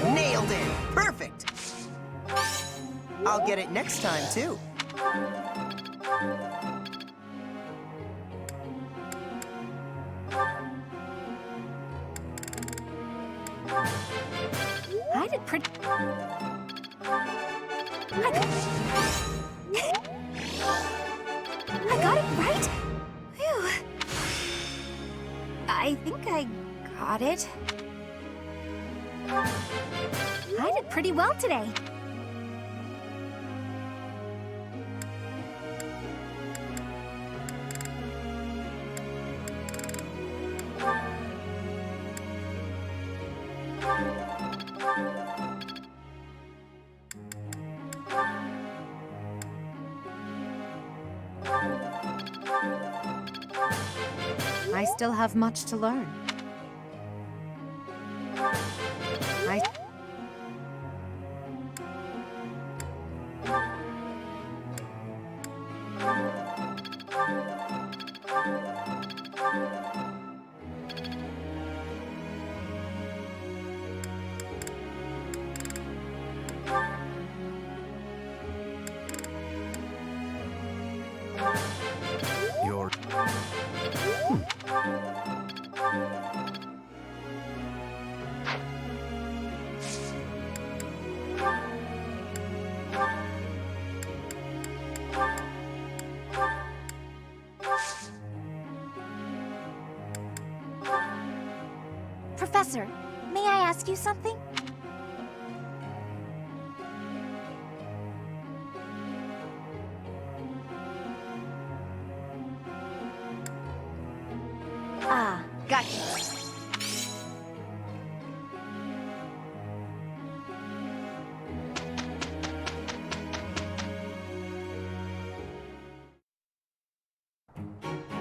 Nailed it! Perfect! I'll get it next time, too. I did pretty... I got it right? Phew. I think I got it. I did pretty well today. I still have much to learn. You're... Professor, may I ask you something? Ah, gotcha.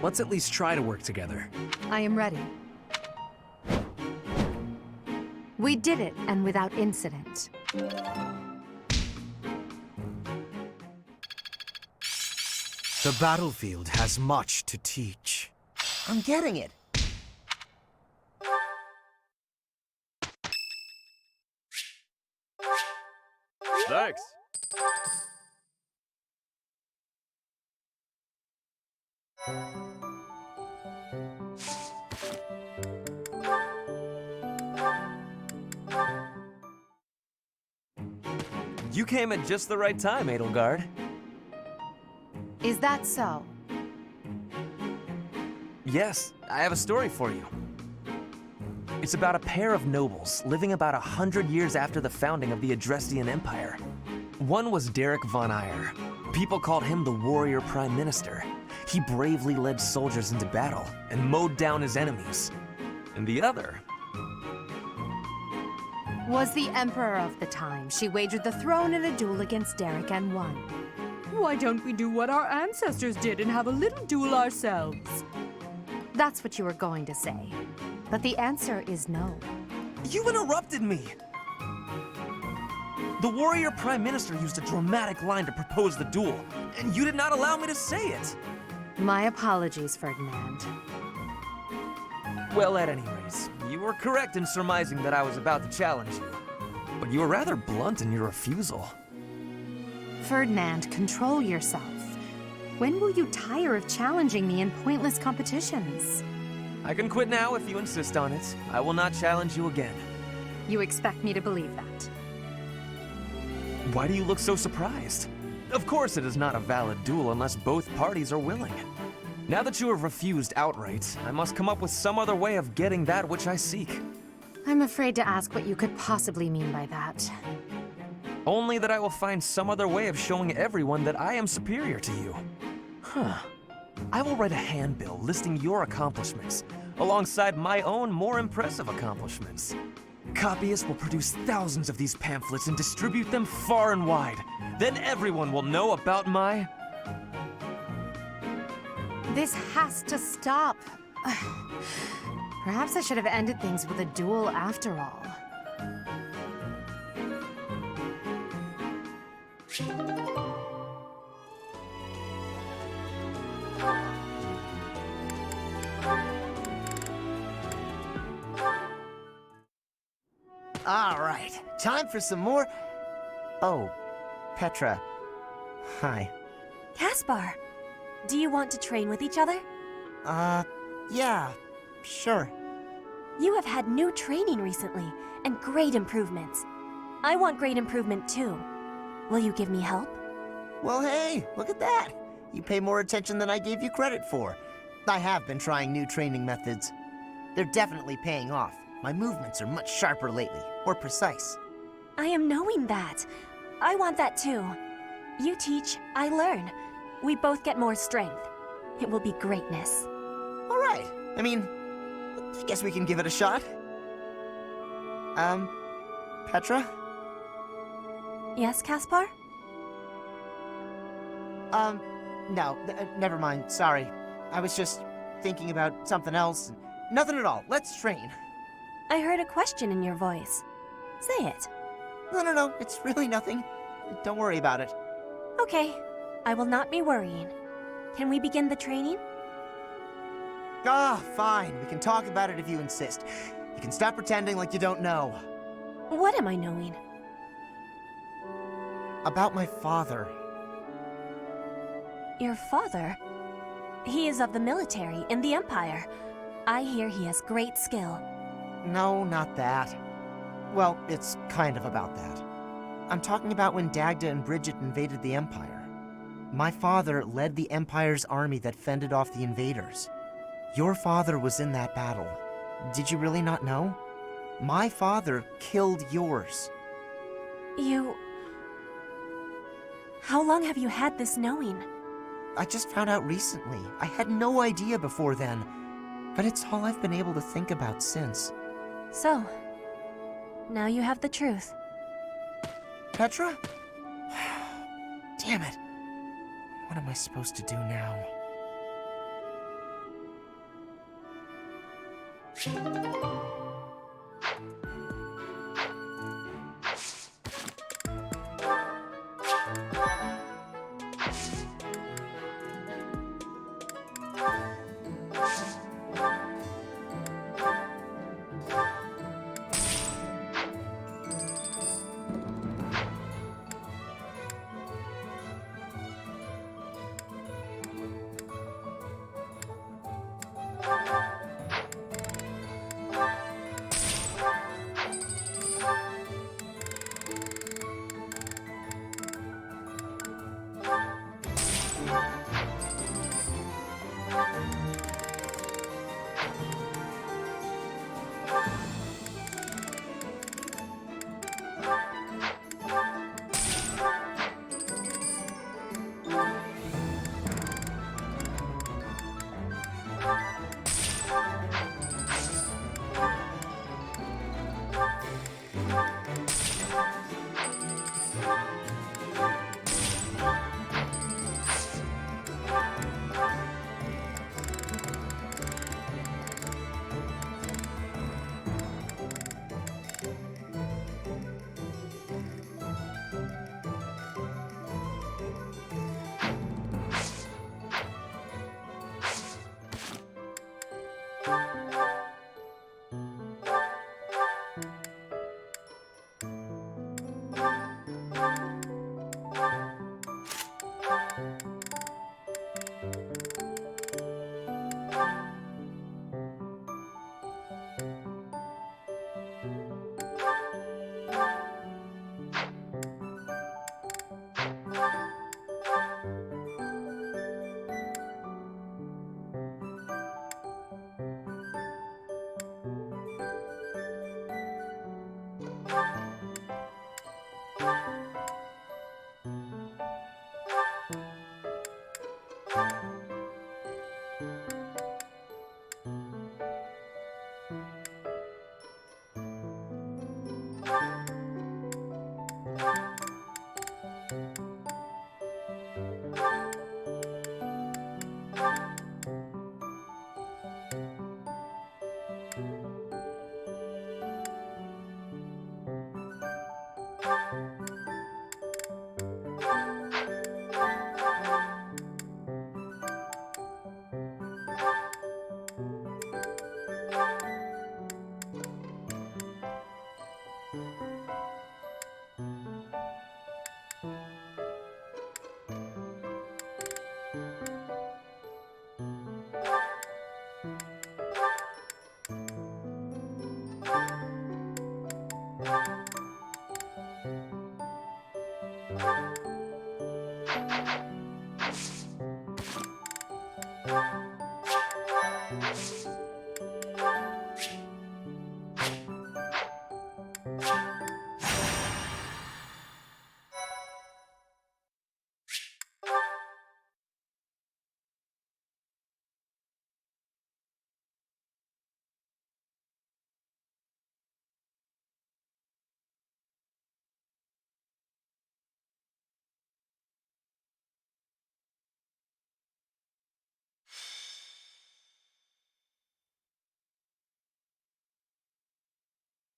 Let's at least try to work together. I am ready. We did it, and without incident. The battlefield has much to teach. I'm getting it. Thanks. You came at just the right time, Edelgard. Is that so? Yes, I have a story for you. It's about a pair of nobles living about 100 years after the founding of the Adrestian Empire. One was Derek von Eyre. People called him the Warrior Prime Minister. He bravely led soldiers into battle and mowed down his enemies. And the other Was the emperor of the time. She wagered the throne in a duel against Derek and won. Why don't we do what our ancestors did and have a little duel ourselves? That's what you were going to say. But the answer is no. You interrupted me! The Warrior Prime Minister used a dramatic line to propose the duel, and you did not allow me to say it! My apologies, Ferdinand. Well, at any rate, you were correct in surmising that I was about to challenge you. But you were rather blunt in your refusal. Ferdinand, control yourself. When will you tire of challenging me in pointless competitions? I can quit now if you insist on it. I will not challenge you again. You expect me to believe that? Why do you look so surprised? Of course it is not a valid duel unless both parties are willing. Now that you have refused outright, I must come up with some other way of getting that which I seek. I'm afraid to ask what you could possibly mean by that. Only that I will find some other way of showing everyone that I am superior to you. Huh. I will write a handbill listing your accomplishments, alongside my own more impressive accomplishments. Copyists will produce thousands of these pamphlets and distribute them far and wide. Then everyone will know about my... This has to stop. Perhaps I should have ended things with a duel after all. All right, time for some more. Oh, Petra. Hi. Caspar, do you want to train with each other? Yeah, sure. You have had new training recently, and great improvements. I want great improvement too. Will you give me help? Well, hey, look at that. You pay more attention than I gave you credit for. I have been trying new training methods. They're definitely paying off. My movements are much sharper lately, more precise. I am knowing that. I want that too. You teach, I learn. We both get more strength. It will be greatness. All right. I mean, I guess we can give it a shot. Petra? Yes, Caspar? No, never mind. Sorry. I was just thinking about something else. Nothing at all. Let's train. I heard a question in your voice. Say it. No. It's really nothing. Don't worry about it. Okay, I will not be worrying. Can we begin the training? Ah, fine. We can talk about it if you insist. You can stop pretending like you don't know. What am I knowing? About my father. Your father? He is of the military in the Empire. I hear he has great skill. No, not that. Well, it's kind of about that. I'm talking about when Dagda and Bridget invaded the Empire. My father led the Empire's army that fended off the invaders. Your father was in that battle. Did you really not know? My father killed yours. You... How long have you had this knowing? I just found out recently. I had no idea before then. But it's all I've been able to think about since. So, now you have the truth. Petra? Damn it. What am I supposed to do now?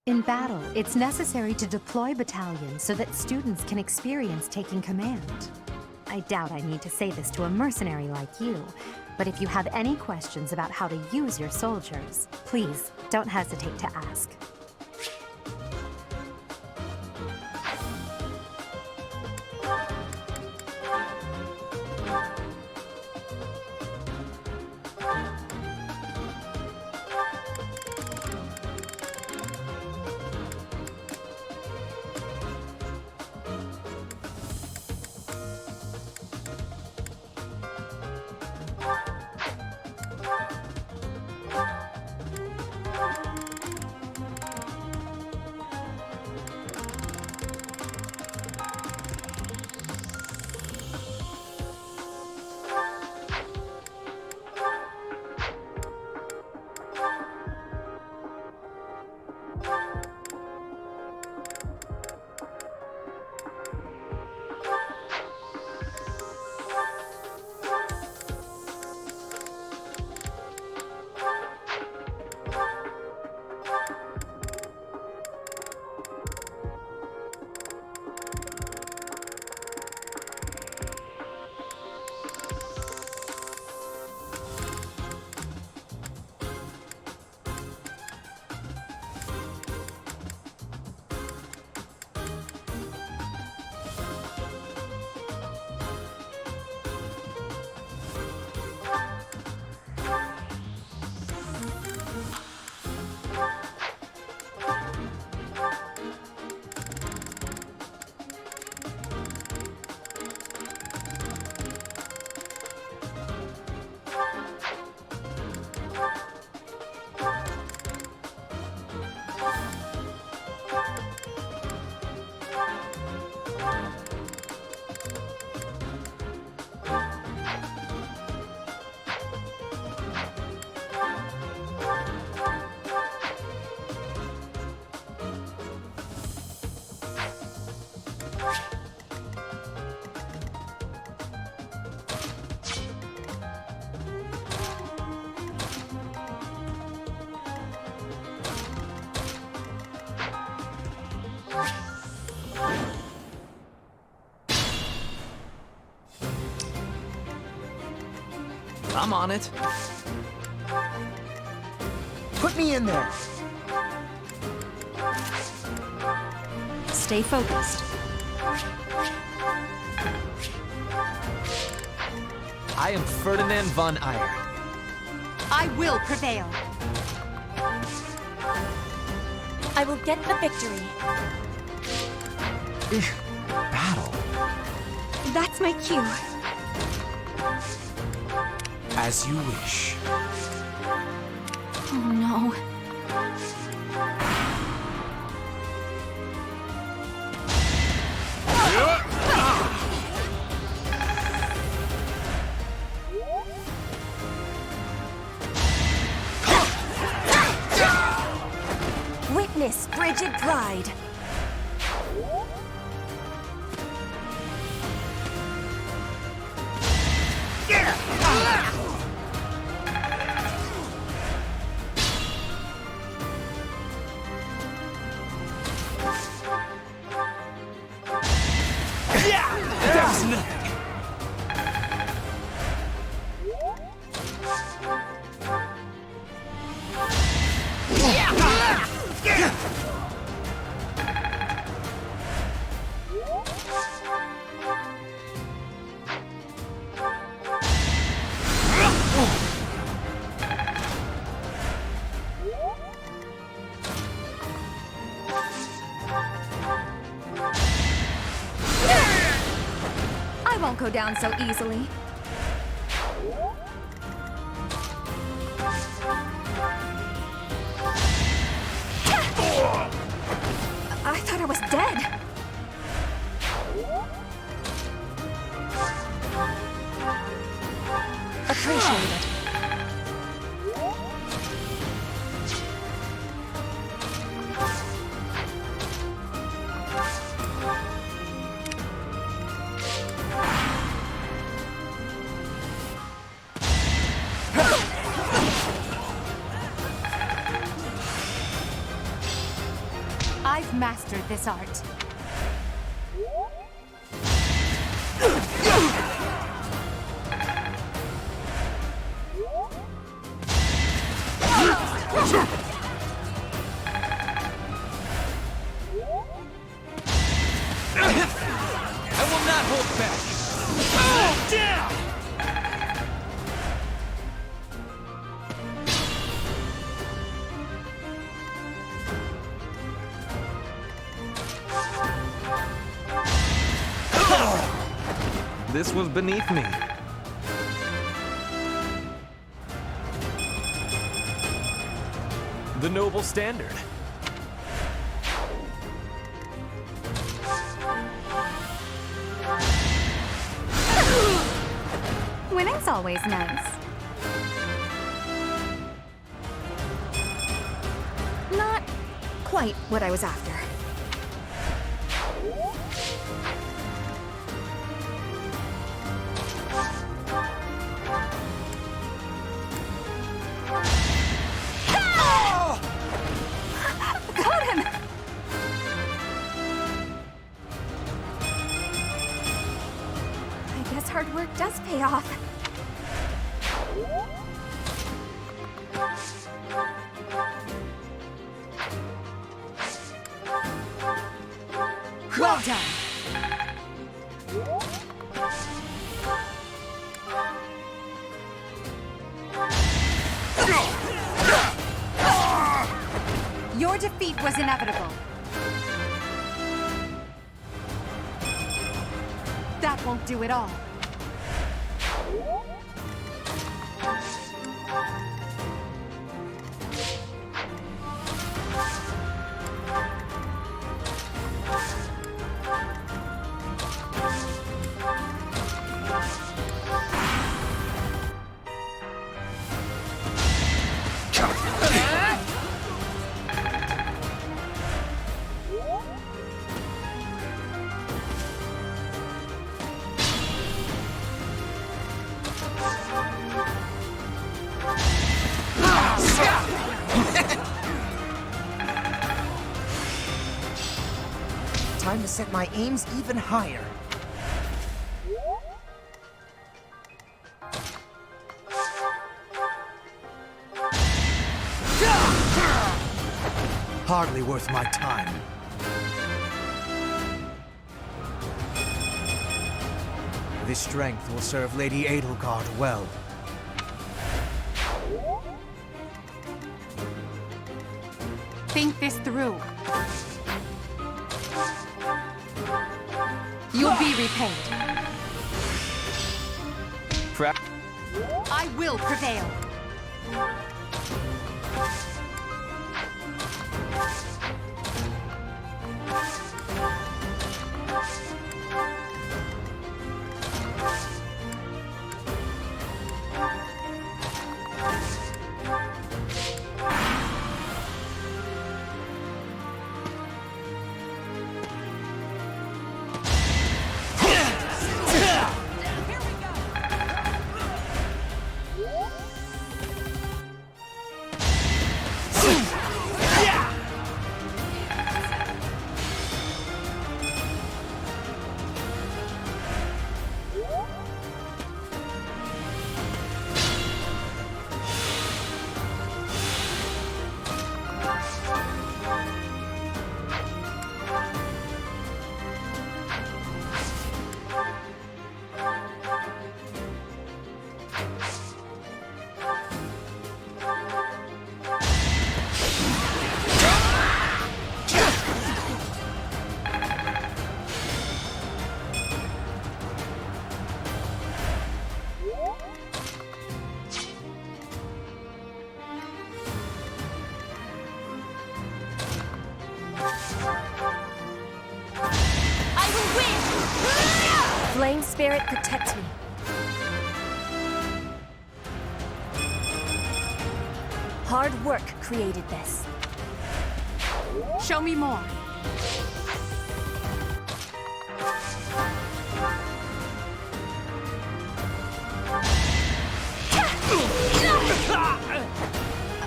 In battle, it's necessary to deploy battalions so that students can experience taking command. I doubt I need to say this to a mercenary like you, but if you have any questions about how to use your soldiers, please don't hesitate to ask. I'm on it. Put me in there. Stay focused. I am Ferdinand von Eyre. I will prevail. I will get the victory. Battle. That's my cue. As you wish. Oh no. Witness frigid pride. That was nothing. won't go down so easily. I thought I was dead. Appreciate it. I've mastered this art. I will not hold back! Oh, down! This was beneath me. The noble standard. Winning's always nice. Not quite what I was after. Got him! I guess hard work does pay off. Well done. Your defeat was inevitable. That won't do it all. Time to set my aims even higher. Hardly worth my time. This strength will serve Lady Edelgard well. Think this through. You'll be repaid. I will prevail. Flame spirit, protect me. Hard work created this. Show me more.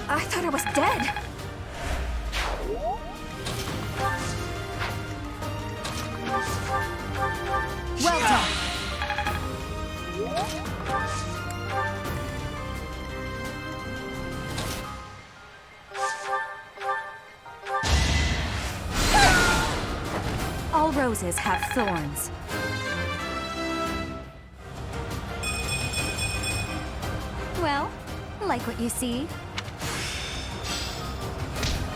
I thought I was dead. Well done. All roses have thorns. Well, like what you see.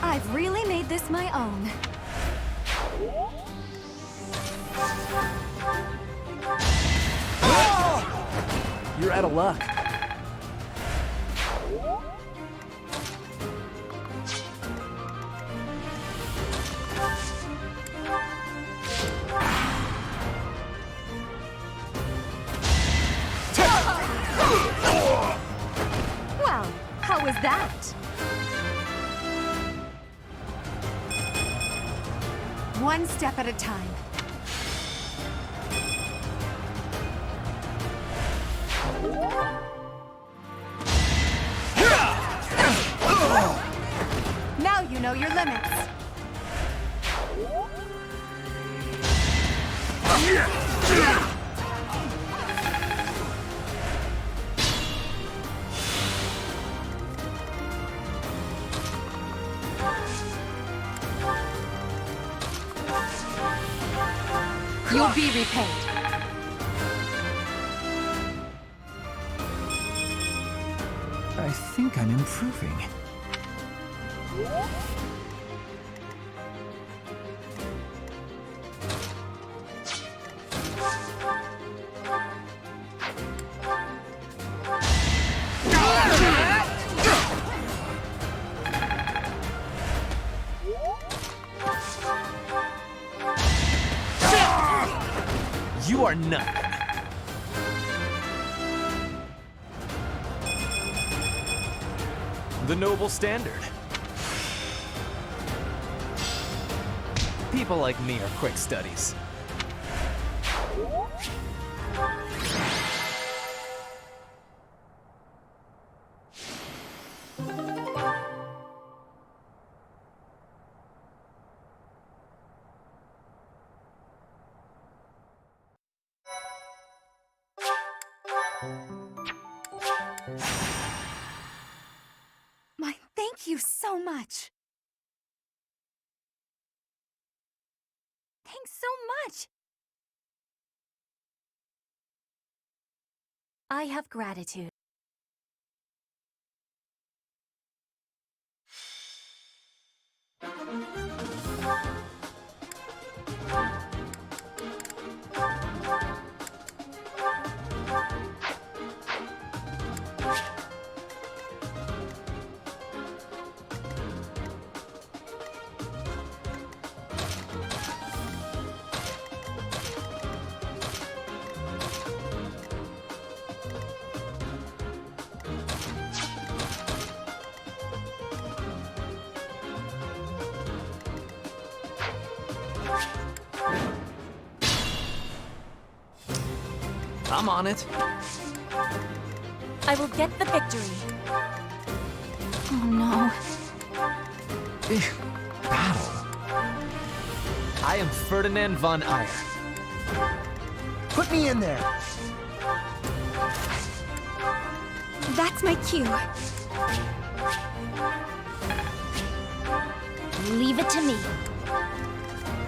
I've really made this my own. You're out of luck. Well, how was that? One step at a time. Now you know your limits. You'll be repaid. I think I'm improving. You are nothing. The noble standard. People like me are quick studies. My thank you so much. Thanks so much. I have gratitude. I'm on it. I will get the victory. Oh no. Battle. I am Ferdinand von Eyre. Put me in there. That's my cue. Leave it to me.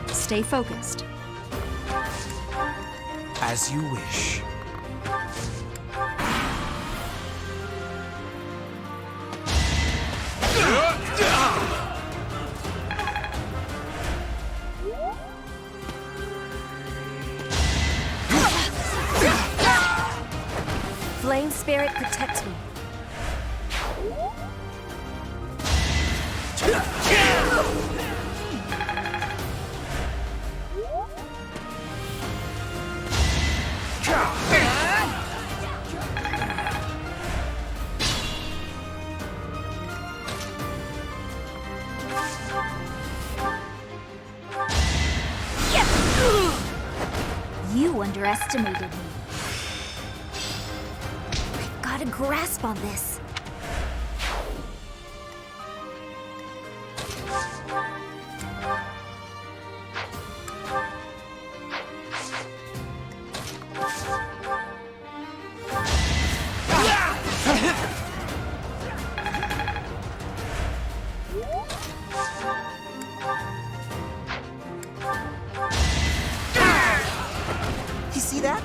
Stay focused. As you wish. Flame spirit, protect me. You underestimated me. I've got a grasp on this. You see that?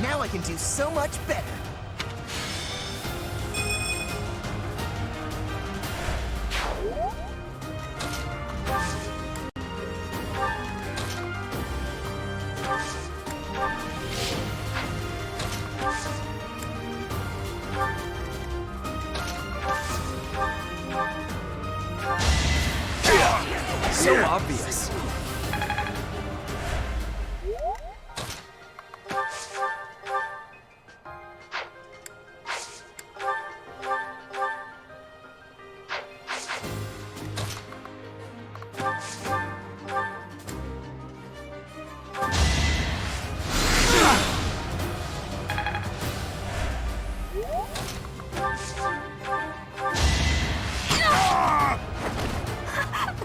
Now I can do so much better. So obvious.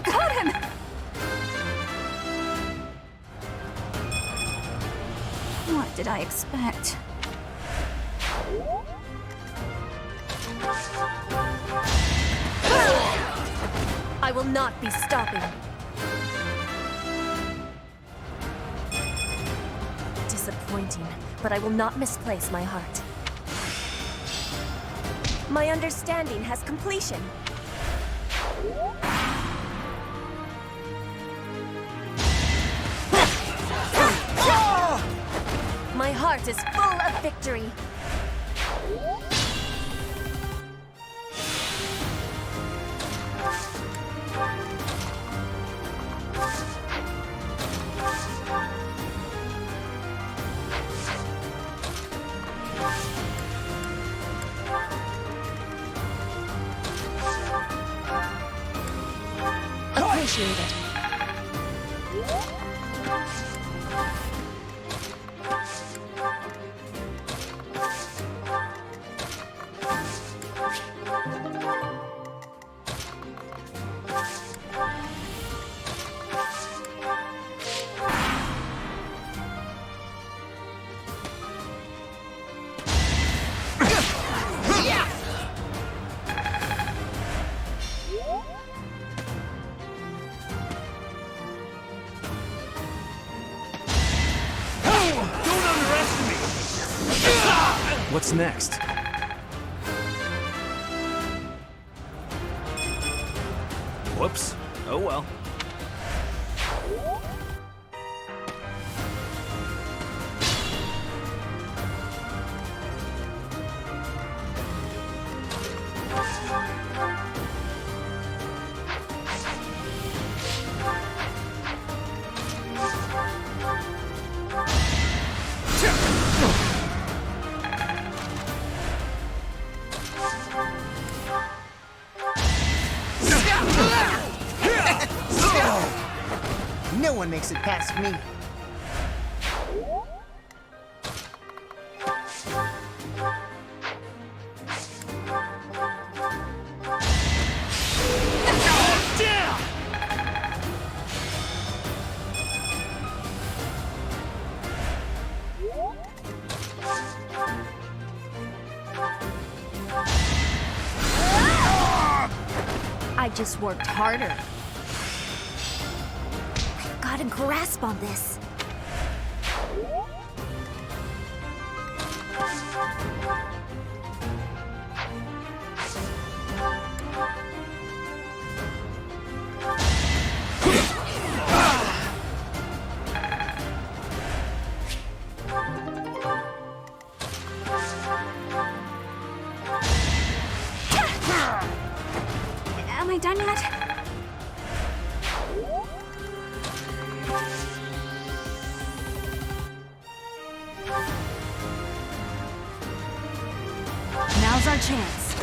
Got him! What did I expect? I will not be stopping. Disappointing, but I will not misplace my heart. My understanding has completion. My heart is full of victory. Appreciate it. What's next? Whoops. Oh well. No one makes it past me. I just worked harder. I've got a grasp on this. Am I done yet? Now's our chance.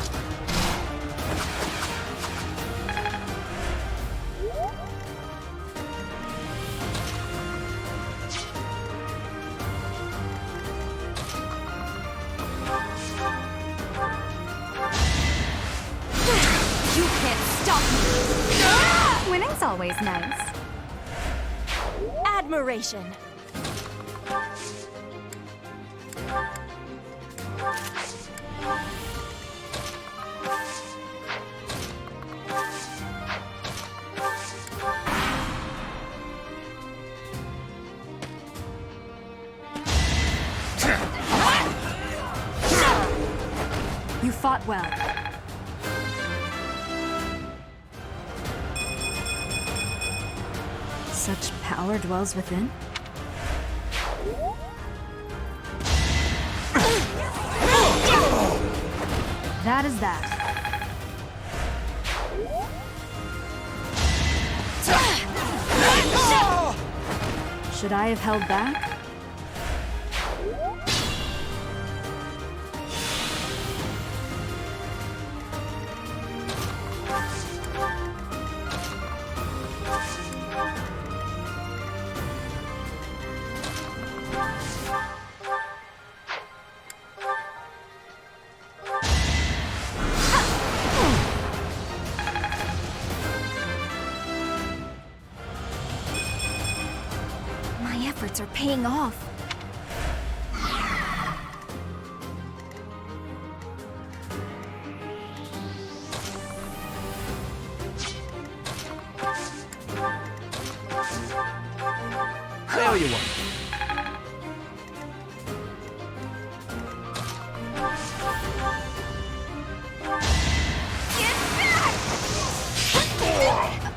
You can't stop me! Winning's always nice. Admiration. You fought well. Such power dwells within? That is that. Should I have held back? My efforts are paying off. There you are.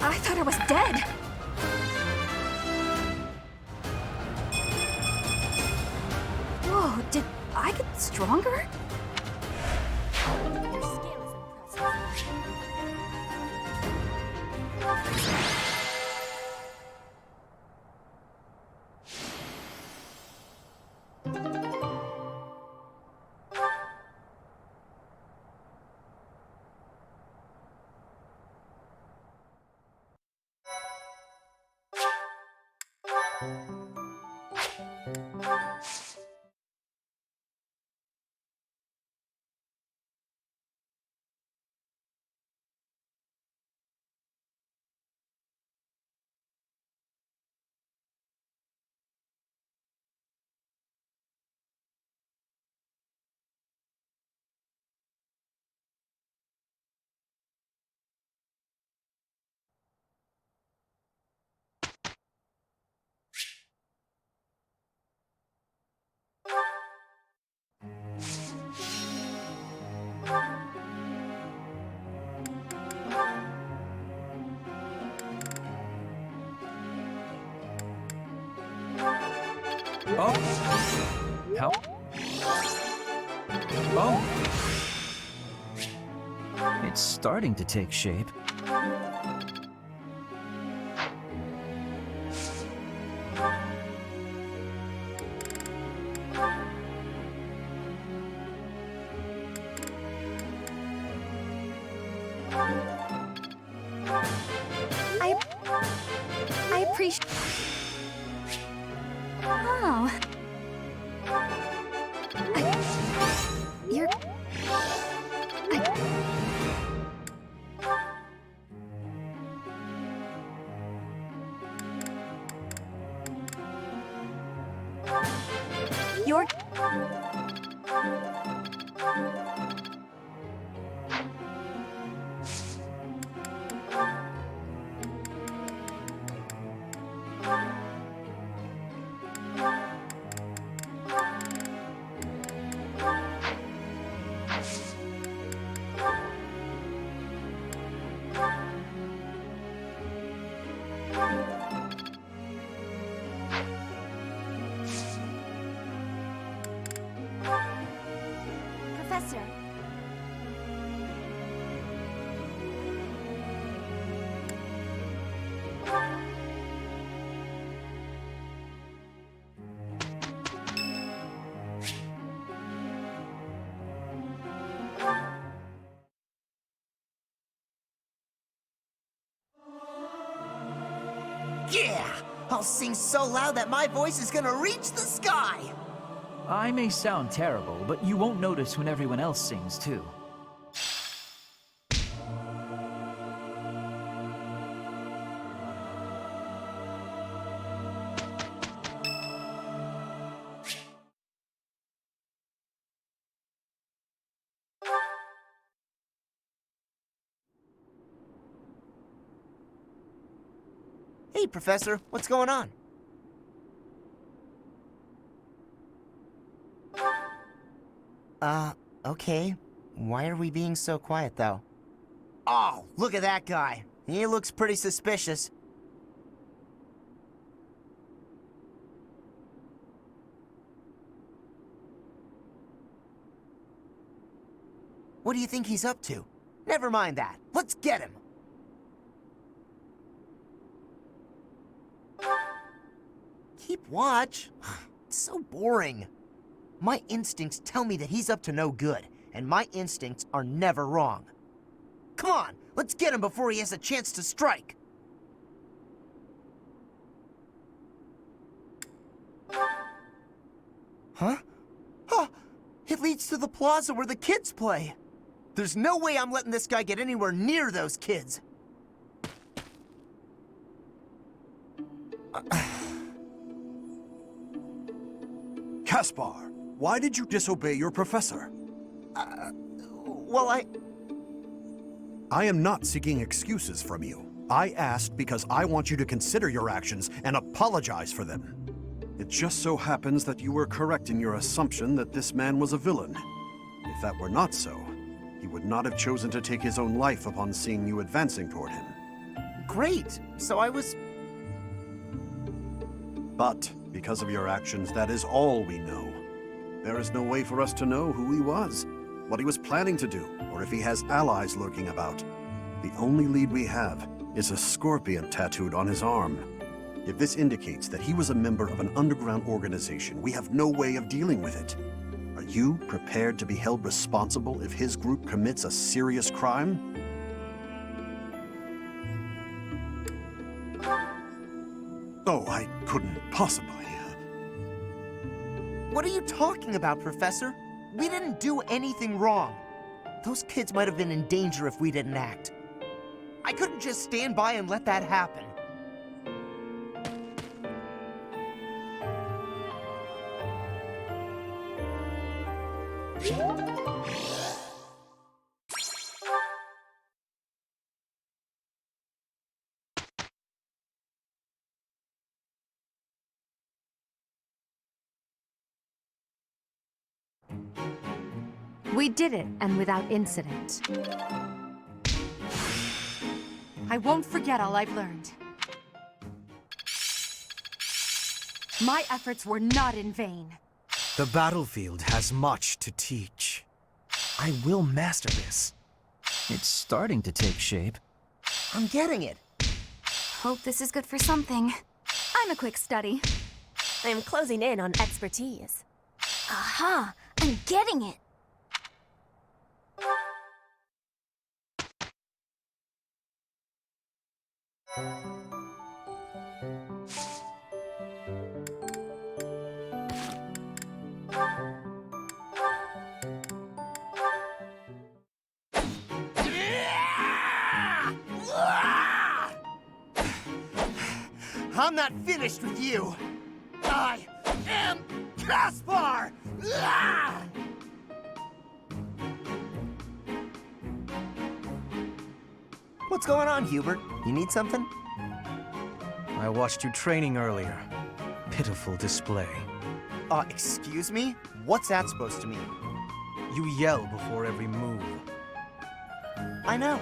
I thought I was dead. Whoa, did I get stronger? Your skill is impressive. Oh. Help? Oh. It's starting to take shape. I appreciate. Oh. You're. You're. Professor. Yeah! I'll sing so loud that my voice is gonna reach the sky! I may sound terrible, but you won't notice when everyone else sings too. Hey, Professor, what's going on? Okay. Why are we being so quiet, though? Oh, look at that guy. He looks pretty suspicious. What do you think he's up to? Never mind that. Let's get him. Keep watch? It's so boring. My instincts tell me that he's up to no good, and my instincts are never wrong. Come on, let's get him before he has a chance to strike. Huh? Huh! It leads to the plaza where the kids play. There's no way I'm letting this guy get anywhere near those kids. Caspar, why did you disobey your professor? Well, I am not seeking excuses from you. I asked because I want you to consider your actions and apologize for them. It just so happens that you were correct in your assumption that this man was a villain. If that were not so, he would not have chosen to take his own life upon seeing you advancing toward him. great. So I was... But because of your actions, that is all we know. There is no way for us to know who he was, what he was planning to do, or if he has allies lurking about. The only lead we have is a scorpion tattooed on his arm. If this indicates that he was a member of an underground organization, we have no way of dealing with it. Are you prepared to be held responsible if his group commits a serious crime? Oh, I couldn't possibly. What are you talking about, Professor? We didn't do anything wrong. Those kids might have been in danger if we didn't act. I couldn't just stand by and let that happen. We did it, and without incident. I won't forget all I've learned. My efforts were not in vain. The battlefield has much to teach. I will master this. It's starting to take shape. I'm getting it. Hope this is good for something. I'm a quick study. I'm closing in on expertise. Aha! I'm getting it! I'm not finished with you. I am Caspar! What's going on, Hubert? You need something? I watched you training earlier. Pitiful display. Excuse me? What's that supposed to mean? You yell before every move. I know.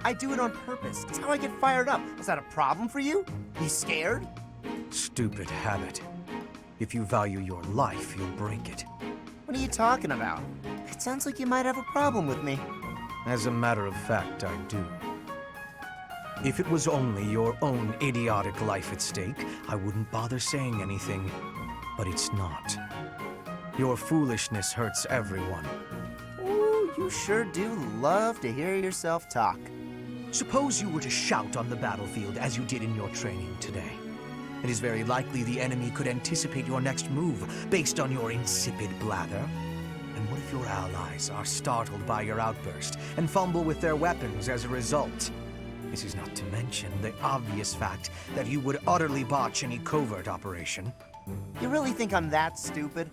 I do it on purpose. It's how I get fired up. Is that a problem for you? You scared? Stupid habit. If you value your life, you'll break it. What are you talking about? It sounds like you might have a problem with me. As a matter of fact, I do. If it was only your own idiotic life at stake, I wouldn't bother saying anything. But it's not. Your foolishness hurts everyone. Ooh, you sure do love to hear yourself talk. Suppose you were to shout on the battlefield as you did in your training today. It is very likely the enemy could anticipate your next move based on your insipid blather. And what if your allies are startled by your outburst and fumble with their weapons as a result? This is not to mention the obvious fact that you would utterly botch any covert operation. You really think I'm that stupid?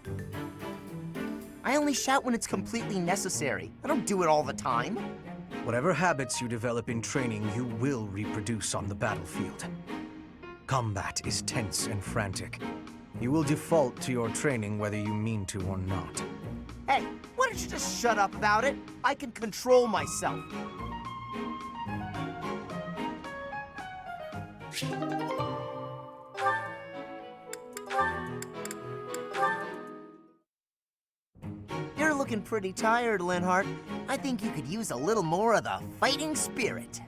I only shout when it's completely necessary. I don't do it all the time. Whatever habits you develop in training, you will reproduce on the battlefield. Combat is tense and frantic. You will default to your training whether you mean to or not. Hey, why don't you just shut up about it? I can control myself. You're looking pretty tired, Linhardt. I think you could use a little more of the fighting spirit.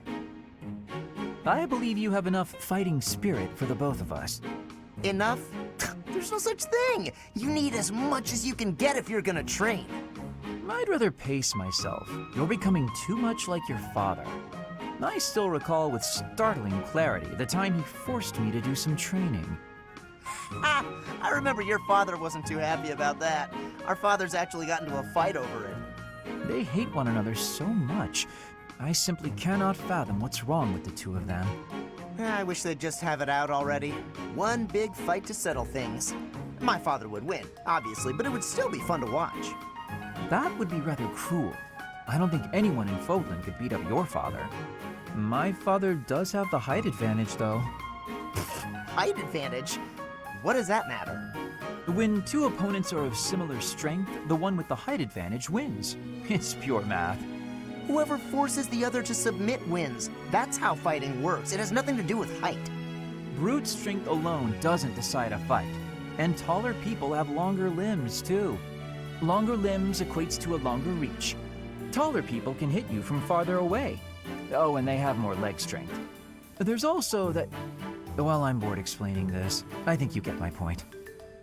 I believe you have enough fighting spirit for the both of us. Enough? There's no such thing. You need as much as you can get if you're gonna train. I'd rather pace myself. You're becoming too much like your father. I still recall with startling clarity the time he forced me to do some training. Ha! I remember your father wasn't too happy about that. Our fathers actually got into a fight over it. They hate one another so much. I simply cannot fathom what's wrong with the two of them. I wish they'd just have it out already. One big fight to settle things. My father would win, obviously, but it would still be fun to watch. That would be rather cruel. I don't think anyone in Fodlan could beat up your father. My father does have the height advantage, though. Height advantage? What does that matter? When two opponents are of similar strength, the one with the height advantage wins. It's pure math. Whoever forces the other to submit wins. That's how fighting works. It has nothing to do with height. Brute strength alone doesn't decide a fight. And taller people have longer limbs, too. Longer limbs equates to a longer reach. Taller people can hit you from farther away. Oh, and they have more leg strength. There's also that... Well, I'm bored explaining this. I think you get my point.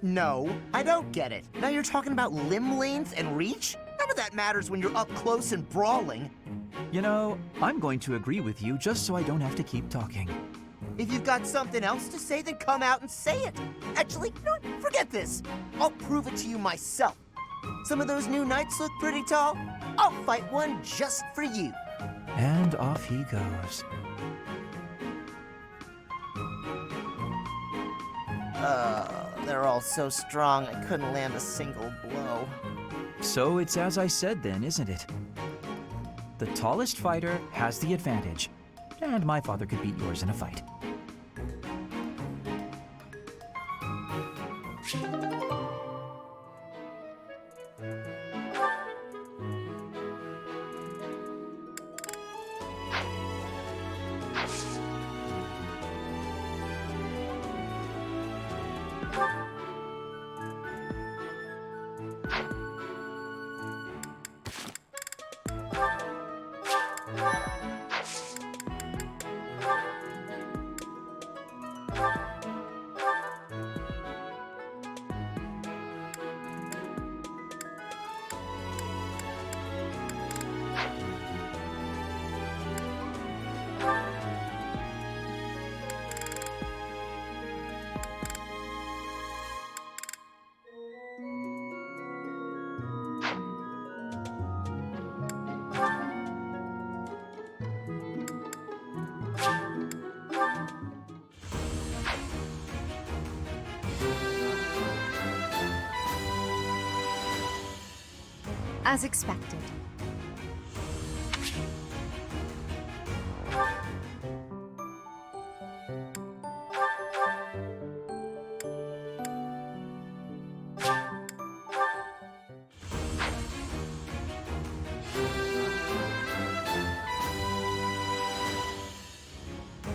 No, I don't get it. Now you're talking about limb length and reach? None of that matters when you're up close and brawling. You know, I'm going to agree with you just so I don't have to keep talking. If you've got something else to say, then come out and say it. Actually, you know what? Forget this. I'll prove it to you myself. Some of those new knights look pretty tall. I'll fight one just for you. And off he goes. They're all so strong, I couldn't land a single blow. So it's as I said then, isn't it? The tallest fighter has the advantage. And my father could beat yours in a fight. As expected.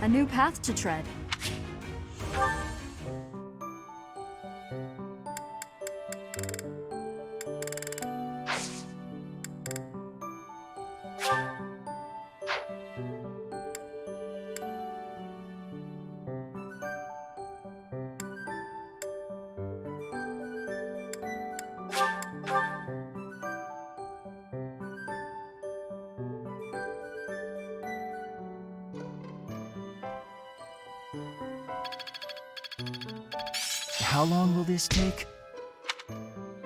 A new path to tread. How long will this take? Thank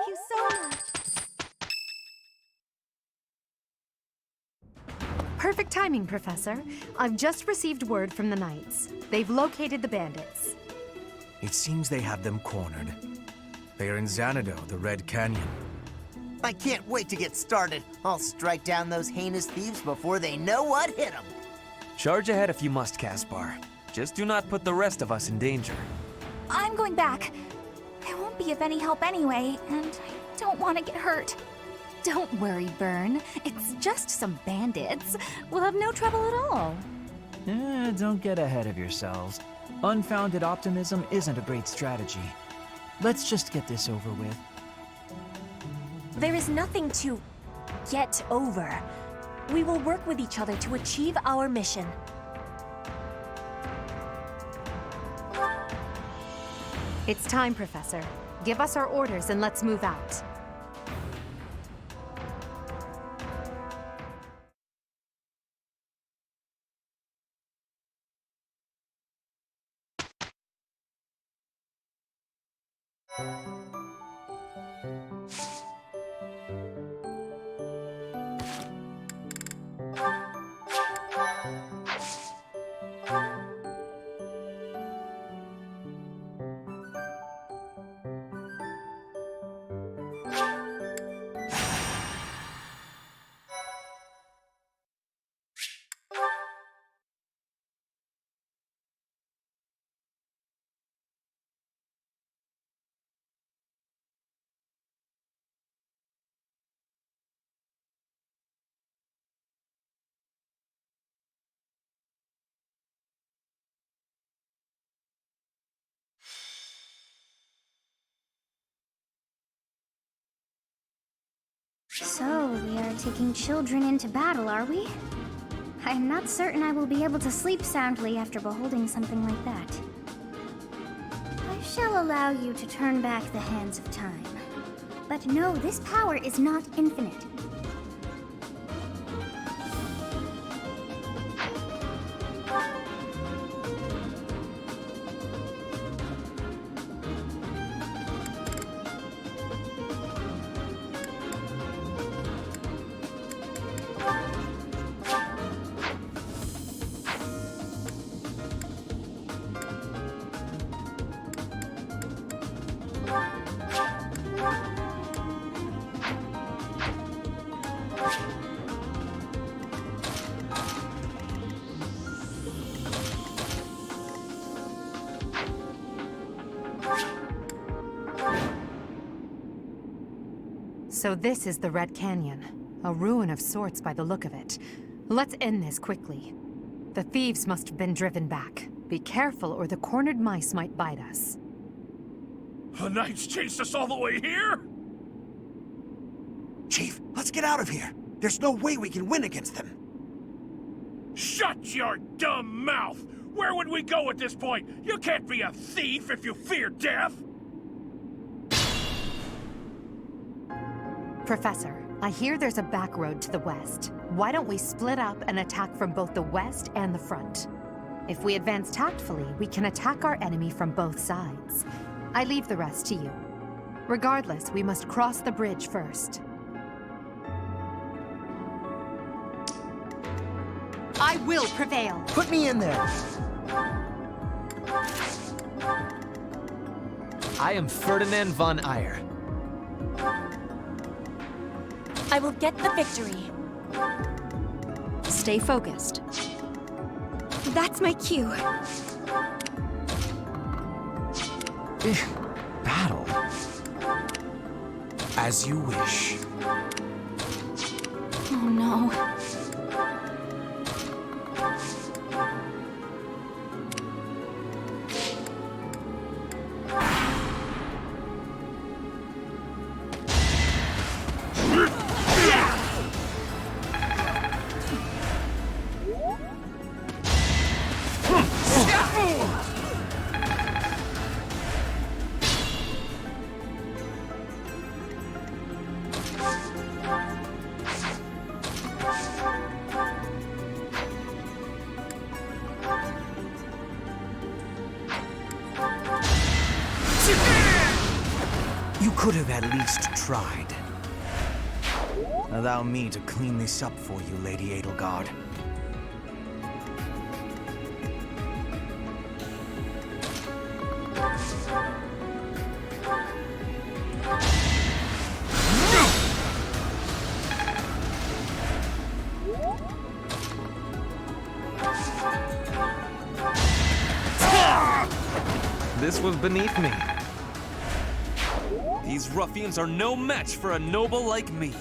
you so much. Perfect timing, Professor. I've just received word from the Knights. They've located the bandits. It seems they have them cornered. They are in Xanadu, the Red Canyon. I can't wait to get started. I'll strike down those heinous thieves before they know what hit them. Charge ahead if you must, Caspar. Just do not put the rest of us in danger. I'm going back. I won't be of any help anyway, and I don't want to get hurt. Don't worry, Vern. It's just some bandits. We'll have no trouble at all. Don't get ahead of yourselves. Unfounded optimism isn't a great strategy. Let's just get this over with. There is nothing to get over. We will work with each other to achieve our mission. It's time, Professor. Give us our orders and let's move out. So, we are taking children into battle, are we? I'm not certain I will be able to sleep soundly after beholding something like that. I shall allow you to turn back the hands of time. But no, this power is not infinite. So this is the Red Canyon. A ruin of sorts by the look of it. Let's end this quickly. The thieves must have been driven back. Be careful or the cornered mice might bite us. The Knights chased us all the way here? Chief, let's get out of here. There's no way we can win against them. Shut your dumb mouth! Where would we go at this point? You can't be a thief if you fear death! Professor, I hear there's a back road to the west. Why don't we split up and attack from both the west and the front? If we advance tactfully, we can attack our enemy from both sides. I leave the rest to you. Regardless, we must cross the bridge first. I will prevail! Put me in there. I am Ferdinand von Eyre. I will get the victory. Stay focused. That's my cue. Battle. As you wish. Oh no. You could have at least tried. Allow me to clean this up for you, Lady Edelgard. this was beneath me. These ruffians are no match for a noble like me.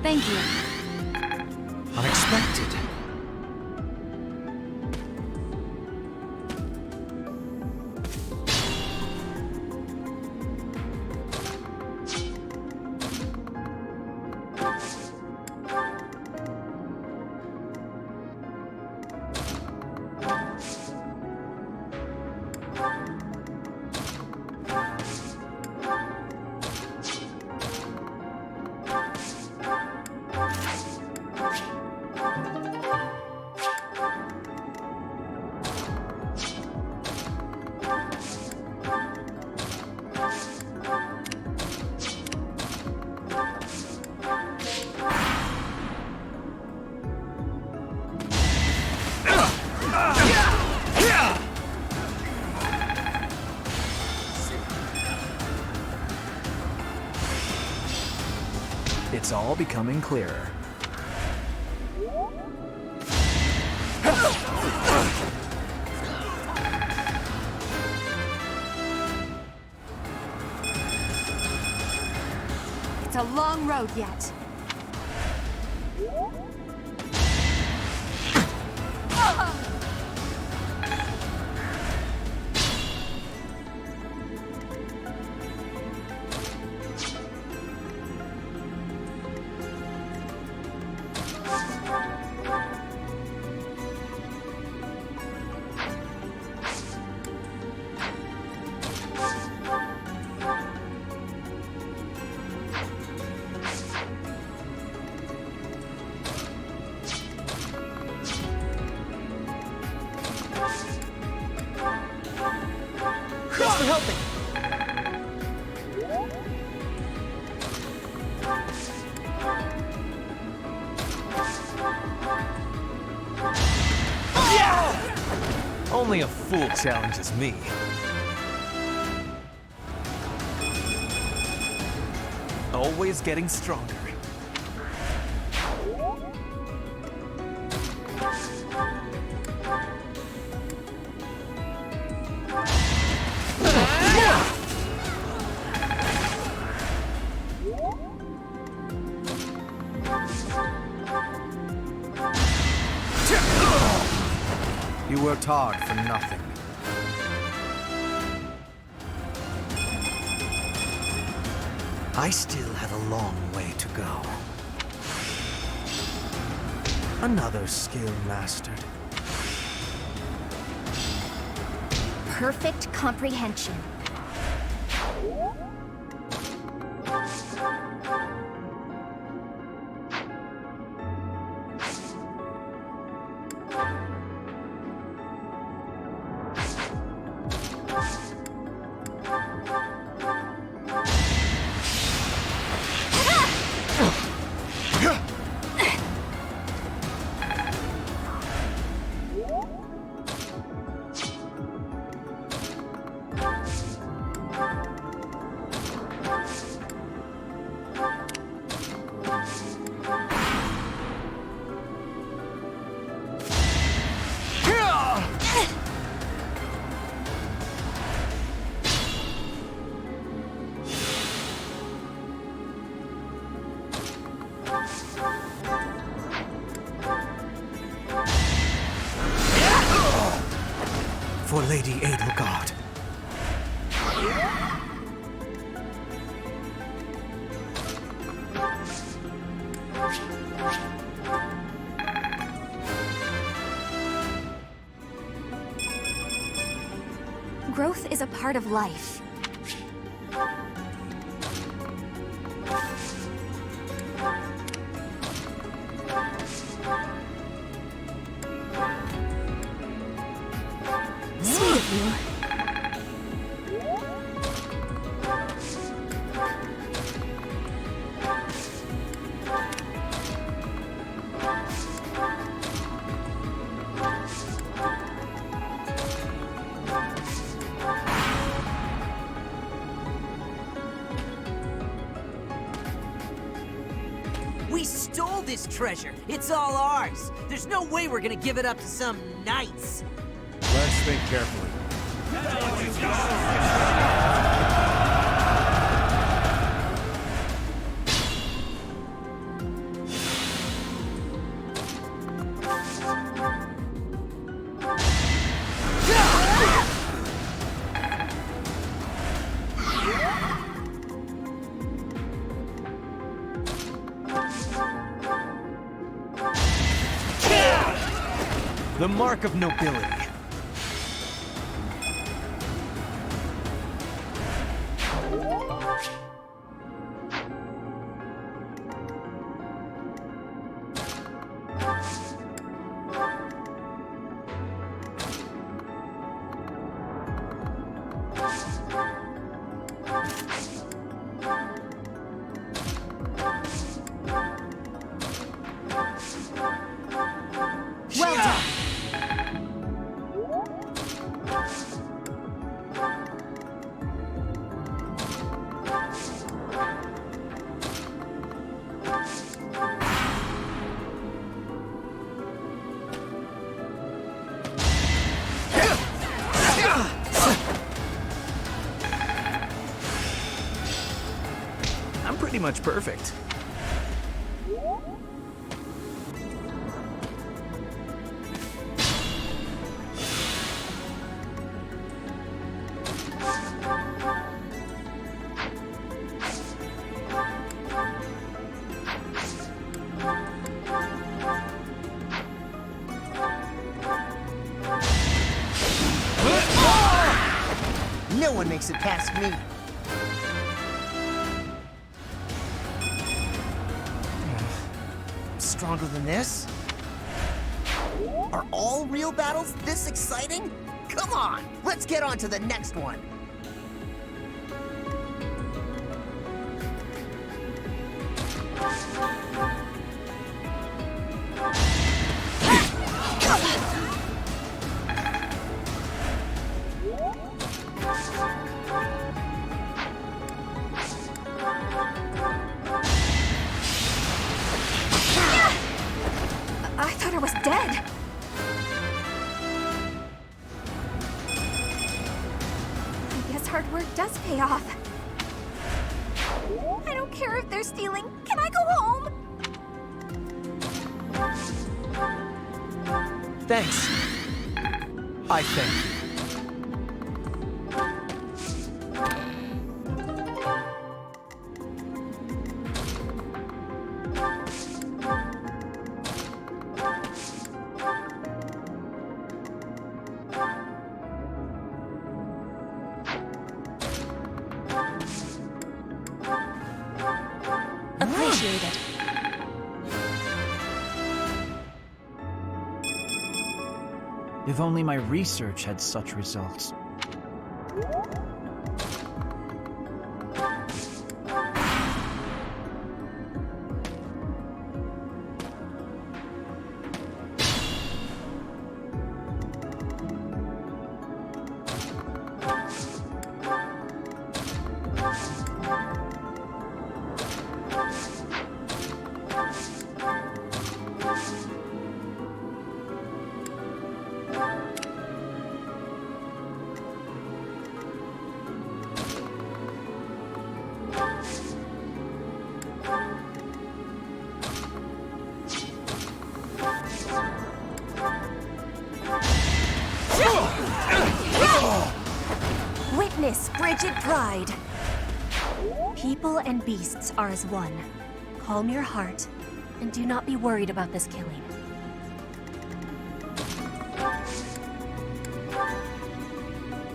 Thank you. Unexpected. It's all becoming clearer. It's a long road yet. Thanks for helping. Only a fool challenges me. Always getting stronger. You worked hard for nothing. I still have a long way to go. Another skill mastered. Perfect comprehension. For Lady Edelgard. Growth is a part of life. Sweet of you. this treasure. It's all ours. There's no way we're gonna give it up to some knights. Let's think carefully. The mark of nobility. Well done. I'm pretty much perfect. No one makes it past me. Stronger than this? Are all real battles this exciting? Come on, let's get on to the next one. I thought I was dead. I guess hard work does pay off. I don't care if they're stealing. Can I go home? Thanks. I think. Appreciate it. If only my research had such results. Witness frigid pride. People and beasts are as one. Calm your heart, and do not be worried about this killing.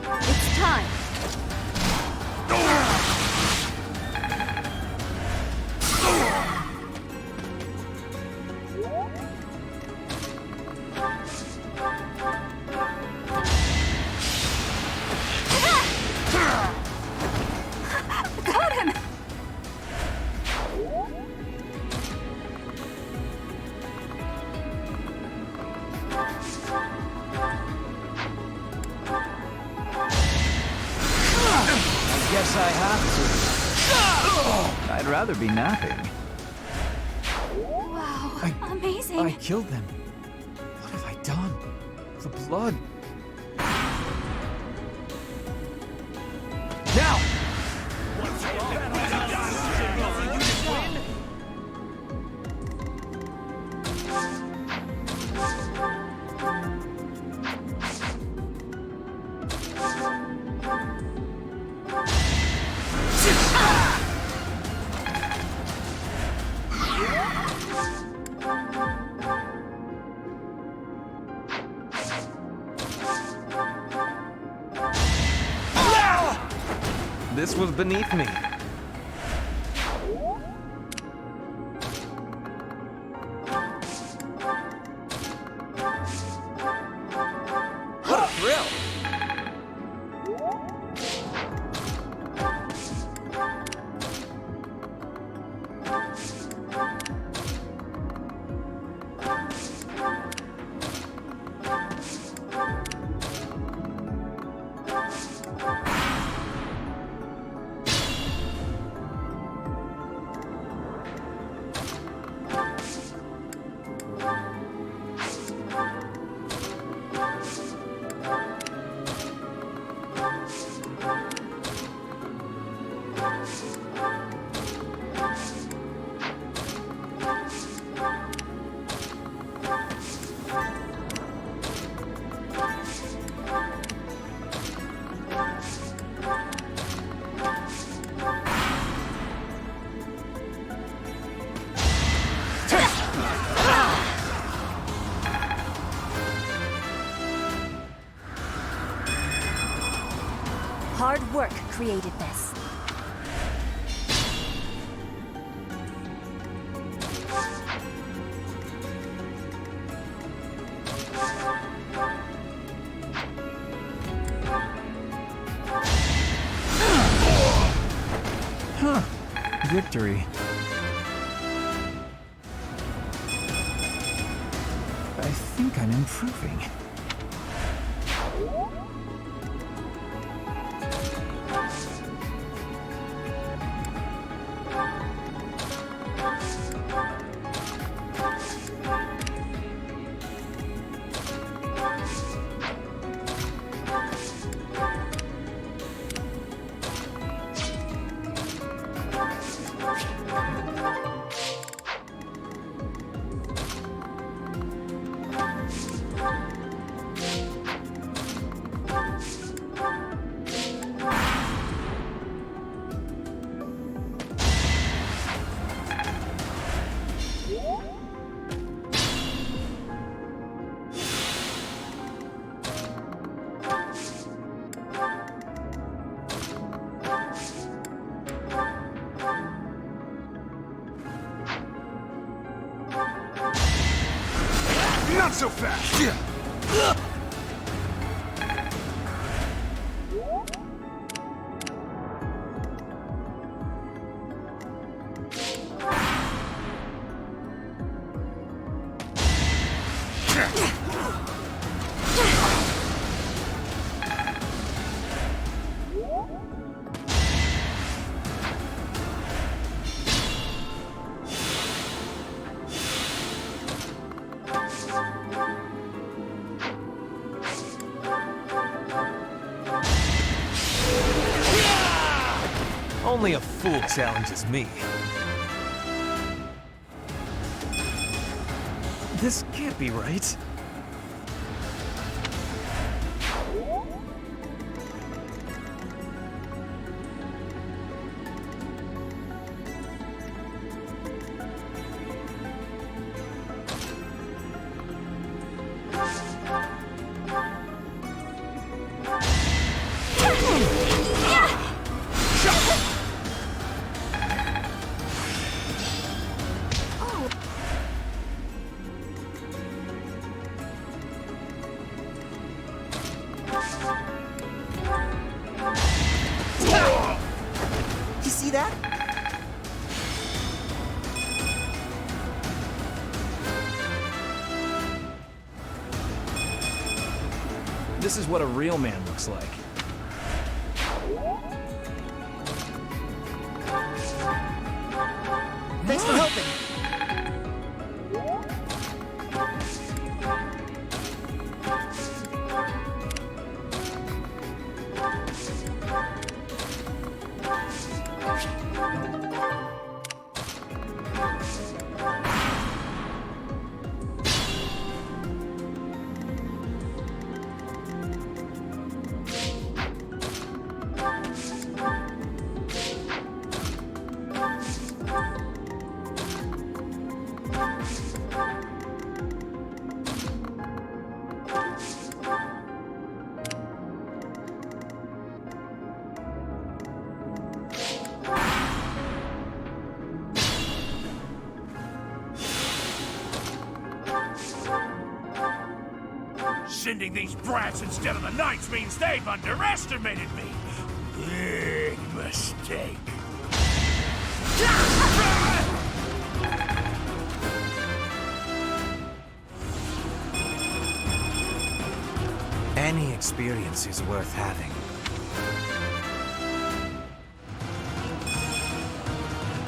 It's time. Got him! Guess I have to. I'd rather be napping. Wow. Amazing. I killed them. What have I done? The blood. Now! This was beneath me. What a thrill! Hard work created this. Huh. Victory. I think I'm improving. Not so fast! Only a fool challenges me. This can't be right. You see that? This is what a real man looks like. Thanks for helping. Sending these brats instead of the knights means they've underestimated me. Big mistake. Any experience is worth having.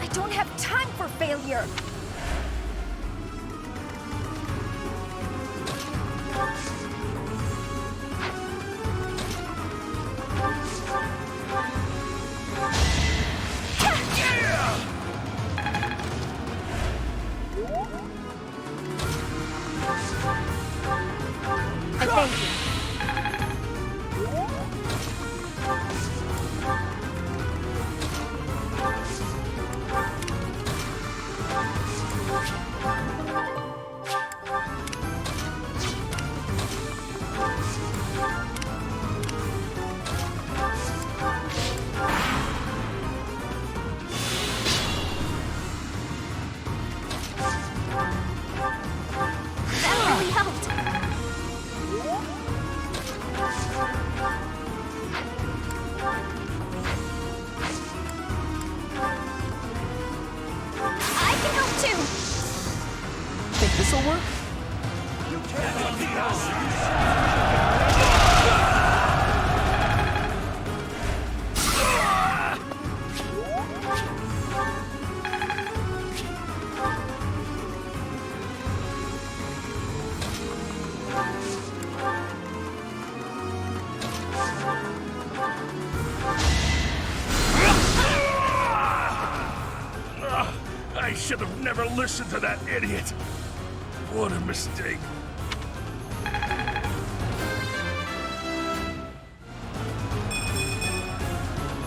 I don't have time for failure! Thank you. That really helped! I can help too! Think this'll work? I should have never listened to that idiot. What a mistake.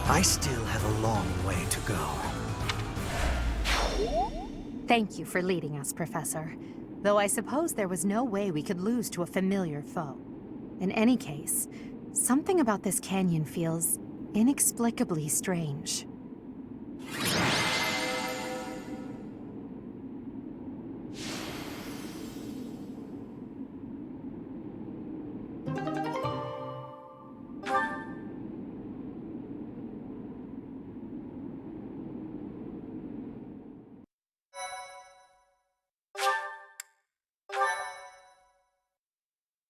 I still have a long way to go. Thank you for leading us, Professor. Though I suppose there was no way we could lose to a familiar foe. In any case, something about this canyon feels inexplicably strange.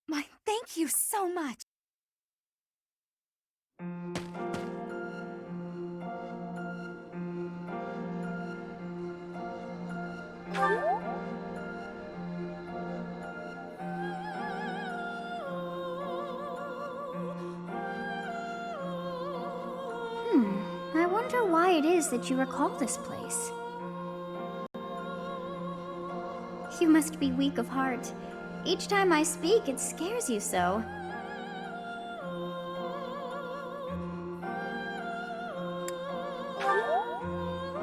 My thank you so much! I wonder why it is that you recall this place. You must be weak of heart. Each time I speak, it scares you so.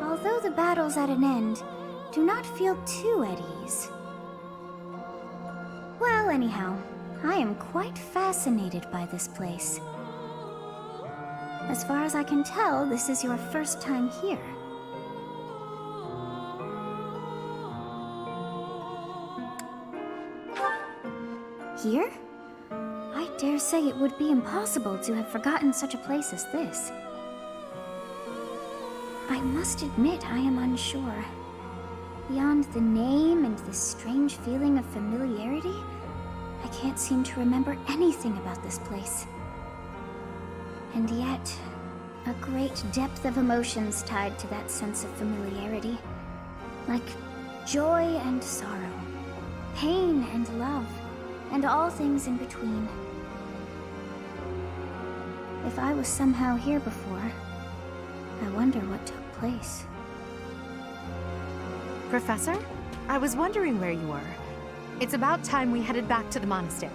Although the battle's at an end, do not feel too at ease. Well, anyhow, I am quite fascinated by this place. As far as I can tell, this is your first time here. Here? I dare say it would be impossible to have forgotten such a place as this. I must admit I am unsure. Beyond the name and this strange feeling of familiarity, I can't seem to remember anything about this place. And yet, a great depth of emotions tied to that sense of familiarity. Like joy and sorrow, pain and love, and all things in between. If I was somehow here before, I wonder what took place. Professor, I was wondering where you were. It's about time we headed back to the monastery.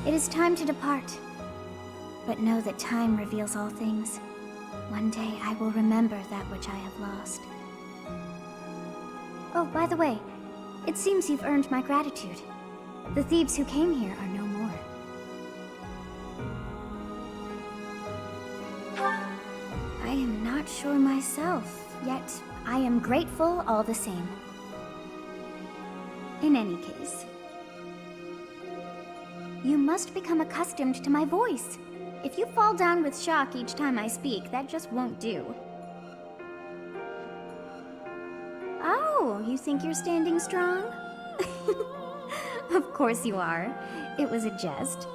It is time to depart. But know that time reveals all things. One day I will remember that which I have lost. Oh, by the way, it seems you've earned my gratitude. The thieves who came here are no more. I am not sure myself, yet I am grateful all the same. In any case, You must become accustomed to my voice. If you fall down with shock each time I speak, that just won't do. Oh, you think you're standing strong? Of course you are. It was a jest.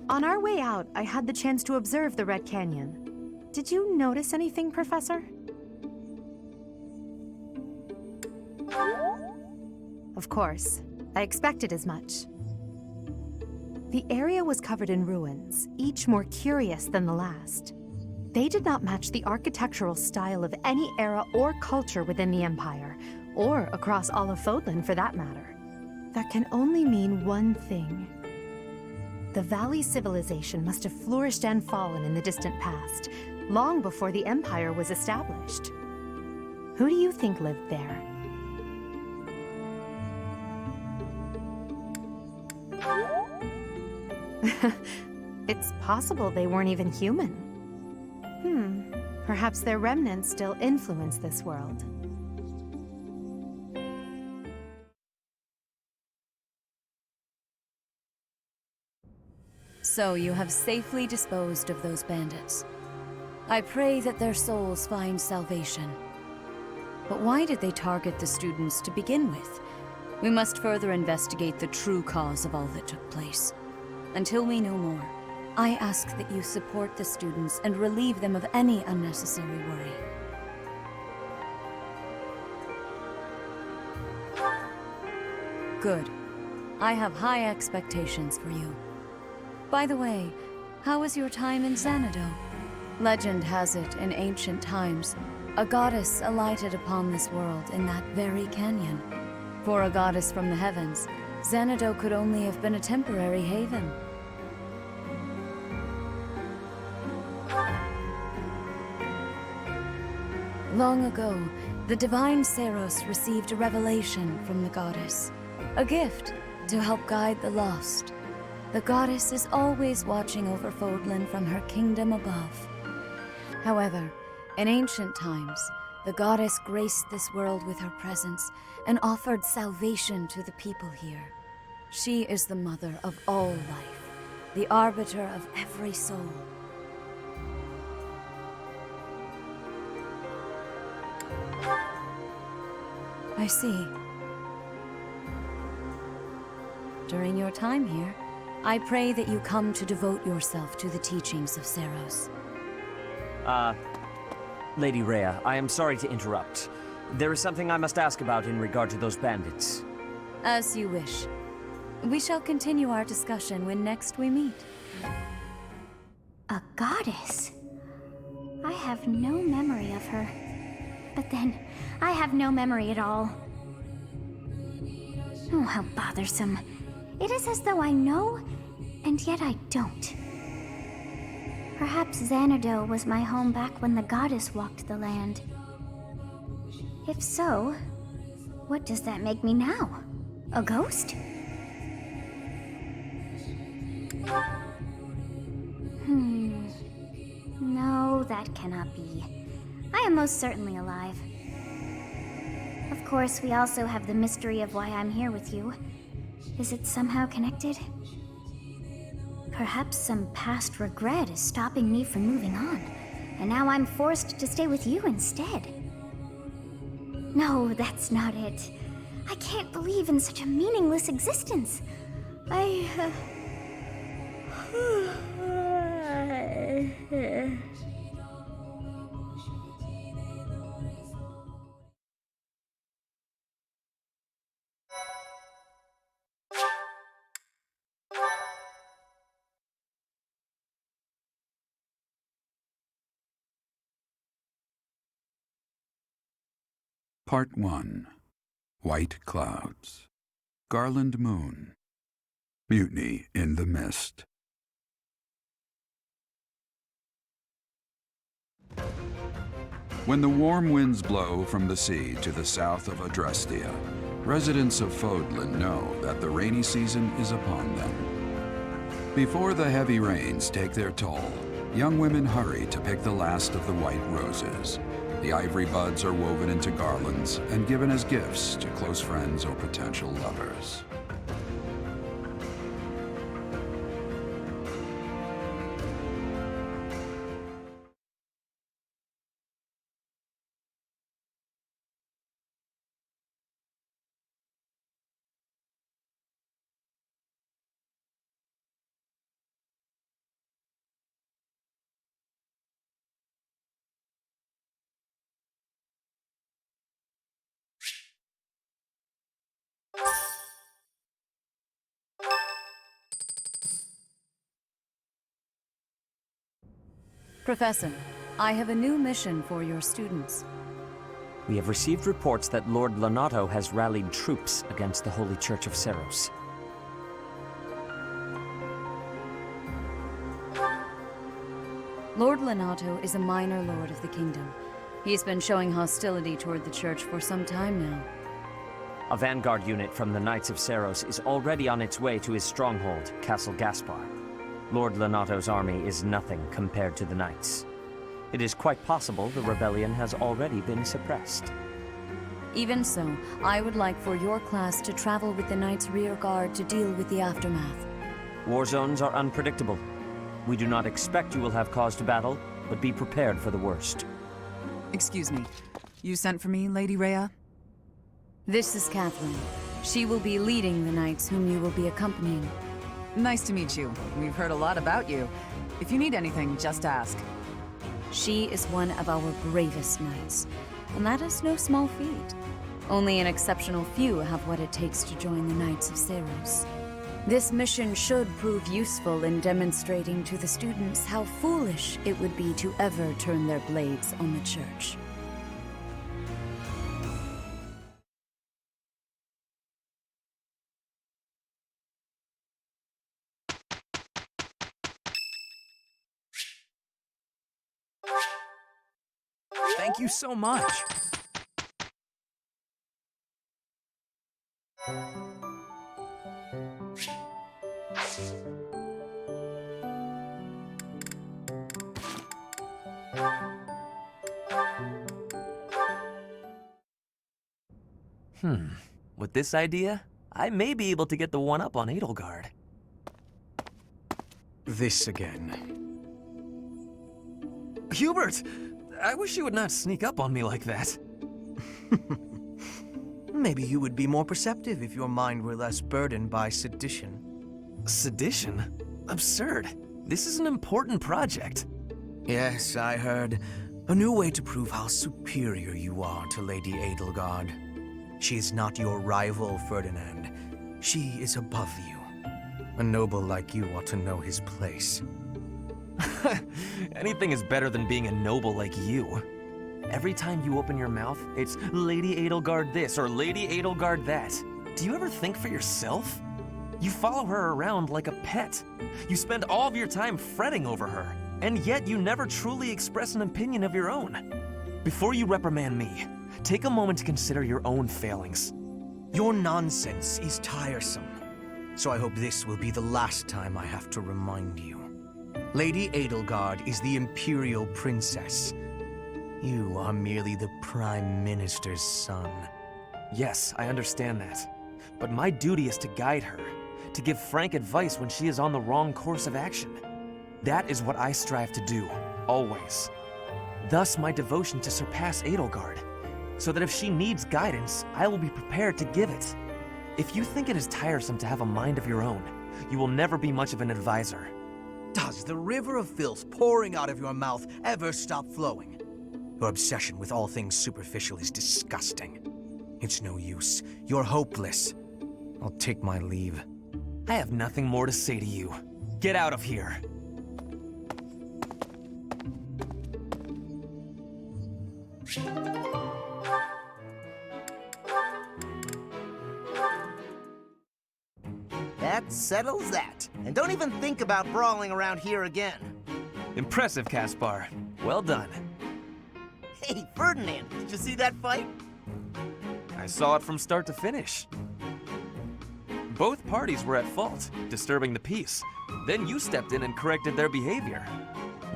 On our way out, I had the chance to observe the Red Canyon. Did you notice anything, Professor? Of course. I expected as much. The area was covered in ruins, each more curious than the last. They did not match the architectural style of any era or culture within the Empire, or across all of Fodlan for that matter. That can only mean one thing. The Valley civilization must have flourished and fallen in the distant past, long before the Empire was established. Who do you think lived there? It's possible they weren't even human. Perhaps their remnants still influence this world. So you have safely disposed of those bandits. I pray that their souls find salvation. But why did they target the students to begin with? We must further investigate the true cause of all that took place. Until we know more, I ask that you support the students and relieve them of any unnecessary worry. Good. I have high expectations for you. By the way, how was your time in Xanadu? Legend has it, in ancient times, a goddess alighted upon this world in that very canyon. For a goddess from the heavens, Xanadu could only have been a temporary haven. Long ago, the divine Seros received a revelation from the goddess, a gift to help guide the lost. The goddess is always watching over Fodlan from her kingdom above. However, in ancient times, the goddess graced this world with her presence and offered salvation to the people here. She is the mother of all life, the arbiter of every soul. I see. During your time here, I pray that you come to devote yourself to the teachings of Seros. Lady Rhea, I am sorry to interrupt. There is something I must ask about in regard to those bandits. As you wish. We shall continue our discussion when next we meet. A goddess? I have no memory of her. But then, I have no memory at all. Oh, how bothersome. It is as though I know, and yet I don't. Perhaps Xanadu was my home back when the goddess walked the land. If so, what does that make me now? A ghost? No, that cannot be. I am most certainly alive. Of course, we also have the mystery of why I'm here with you. Is it somehow connected? Perhaps some past regret is stopping me from moving on, and now I'm forced to stay with you instead. No, that's not it. I can't believe in such a meaningless existence. Part 1. White Clouds. Garland Moon. Mutiny in the Mist. When the warm winds blow from the sea to the south of Adrestia, residents of Fodlan know that the rainy season is upon them. Before the heavy rains take their toll, young women hurry to pick the last of the white roses. The ivory buds are woven into garlands and given as gifts to close friends or potential lovers. Professor, I have a new mission for your students. We have received reports that Lord Lonato has rallied troops against the Holy Church of Seros. Lord Lonato is a minor lord of the kingdom. He's been showing hostility toward the church for some time now. A vanguard unit from the Knights of Seros is already on its way to his stronghold, Castle Gaspar. Lord Lonato's army is nothing compared to the Knights. It is quite possible the rebellion has already been suppressed. Even so, I would like for your class to travel with the Knights' rear guard to deal with the aftermath. War zones are unpredictable. We do not expect you will have cause to battle, but be prepared for the worst. Excuse me. You sent for me, Lady Rhea? This is Catherine. She will be leading the Knights whom you will be accompanying. Nice to meet you. We've heard a lot about you. If you need anything, just ask. She is one of our bravest Knights, and that is no small feat. Only an exceptional few have what it takes to join the Knights of Seros. This mission should prove useful in demonstrating to the students how foolish it would be to ever turn their blades on the Church. Thank you so much. With this idea, I may be able to get the one-up on Edelgard. This again. Hubert! I wish you would not sneak up on me like that. Maybe you would be more perceptive if your mind were less burdened by sedition. Sedition? Absurd. This is an important project. Yes, I heard. A new way to prove how superior you are to Lady Edelgard. She is not your rival, Ferdinand. She is above you. A noble like you ought to know his place. Anything is better than being a noble like you. Every time you open your mouth, it's Lady Edelgard this or Lady Edelgard that. Do you ever think for yourself? You follow her around like a pet. You spend all of your time fretting over her, and yet you never truly express an opinion of your own. Before you reprimand me, take a moment to consider your own failings. Your nonsense is tiresome, so I hope this will be the last time I have to remind you. Lady Edelgard is the Imperial Princess. You are merely the Prime Minister's son. Yes, I understand that. But my duty is to guide her, to give frank advice when she is on the wrong course of action. That is what I strive to do, always. Thus my devotion to surpass Edelgard, so that if she needs guidance, I will be prepared to give it. If you think it is tiresome to have a mind of your own, you will never be much of an advisor. Does the river of filth pouring out of your mouth ever stop flowing? Your obsession with all things superficial is disgusting. It's no use. You're hopeless. I'll take my leave. I have nothing more to say to you. Get out of here. That settles that. And don't even think about brawling around here again. Impressive, Caspar. Well done. Hey, Ferdinand, did you see that fight? I saw it from start to finish. Both parties were at fault, disturbing the peace. Then you stepped in and corrected their behavior.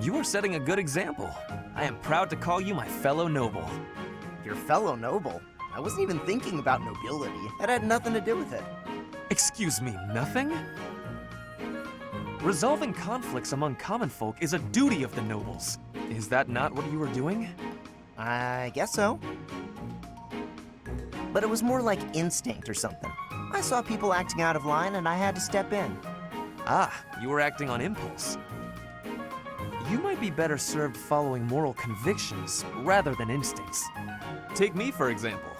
You are setting a good example. I am proud to call you my fellow noble. Your fellow noble? I wasn't even thinking about nobility. That had nothing to do with it. Excuse me, nothing? Resolving conflicts among common folk is a duty of the nobles. Is that not what you were doing? I guess so. But it was more like instinct or something. I saw people acting out of line and I had to step in. Ah, you were acting on impulse. You might be better served following moral convictions rather than instincts. Take me, for example.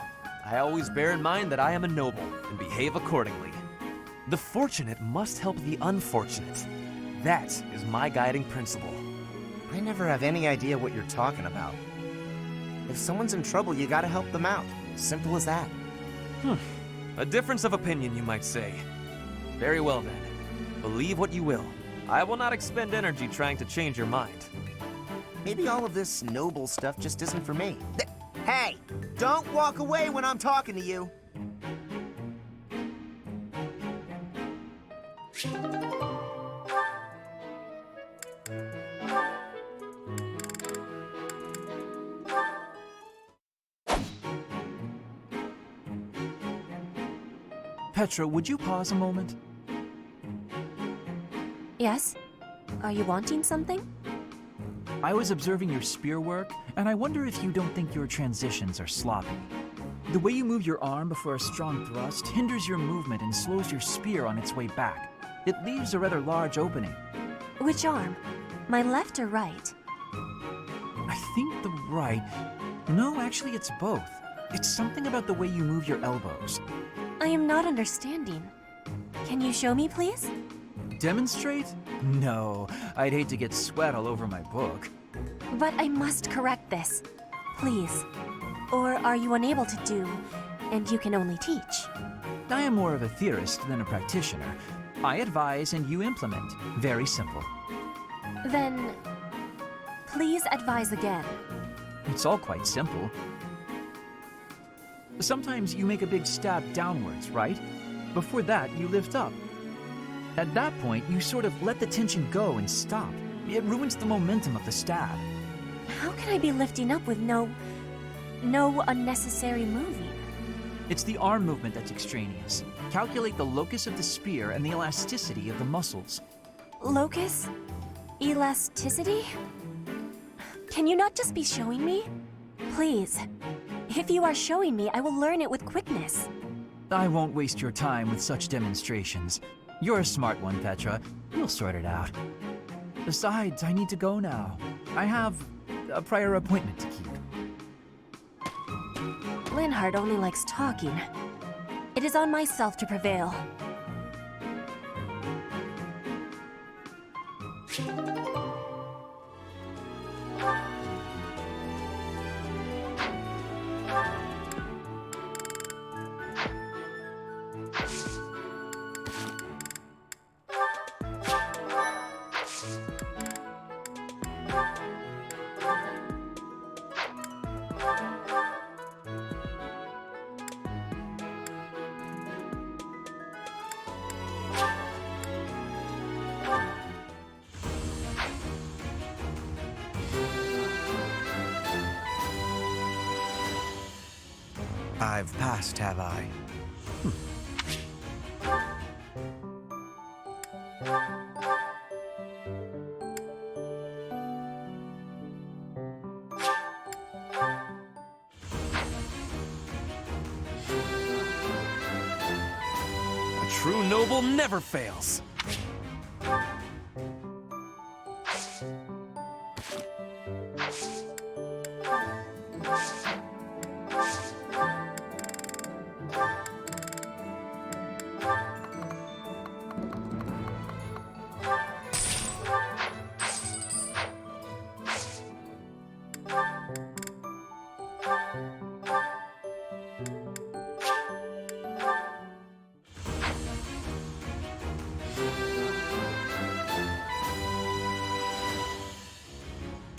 I always bear in mind that I am a noble and behave accordingly. The fortunate must help the unfortunate. That is my guiding principle. I never have any idea what you're talking about. If someone's in trouble, you gotta help them out. Simple as that. A difference of opinion, you might say. Very well then. Believe what you will. I will not expend energy trying to change your mind. Maybe all of this noble stuff just isn't for me. Hey! Don't walk away when I'm talking to you! Petra, would you pause a moment? Yes? Are you wanting something? I was observing your spear work, and I wonder if you don't think your transitions are sloppy. The way you move your arm before a strong thrust hinders your movement and slows your spear on its way back. It leaves a rather large opening. Which arm? My left or right? I think the right... No, actually it's both. It's something about the way you move your elbows. I am not understanding. Can you show me, please? Demonstrate? No, I'd hate to get sweat all over my book. But I must correct this. Please. Or are you unable to do, and you can only teach? I am more of a theorist than a practitioner. I advise and you implement. Very simple. Then, please advise again. It's all quite simple. Sometimes you make a big stab downwards, right? Before that, you lift up. At that point, you sort of let the tension go and stop. It ruins the momentum of the stab. How can I be lifting up with no unnecessary moving? It's the arm movement that's extraneous. Calculate the locus of the spear and the elasticity of the muscles. Locus? Elasticity? Can you not just be showing me? Please. If you are showing me, I will learn it with quickness. I won't waste your time with such demonstrations. You're a smart one, Petra. You'll sort it out. Besides, I need to go now. I have a prior appointment to keep. Linhardt only likes talking. It is on myself to prevail. I've passed, have I? A true noble never fails.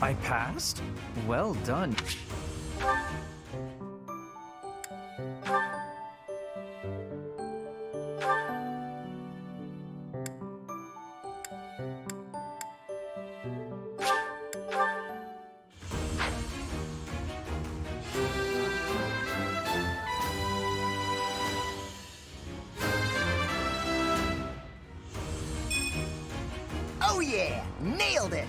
I passed? Well done. Oh yeah! Nailed it!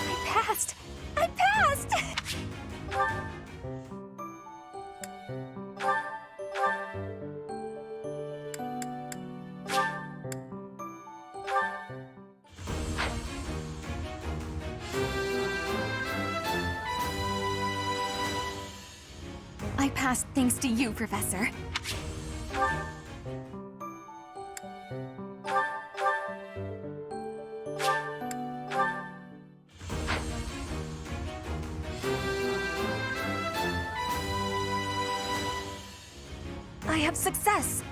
I passed! I passed! I passed thanks to you, Professor. I have success!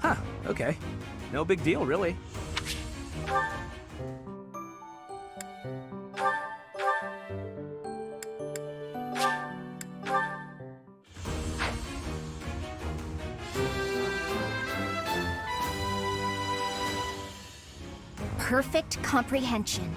Huh, okay. No big deal, really. Perfect comprehension.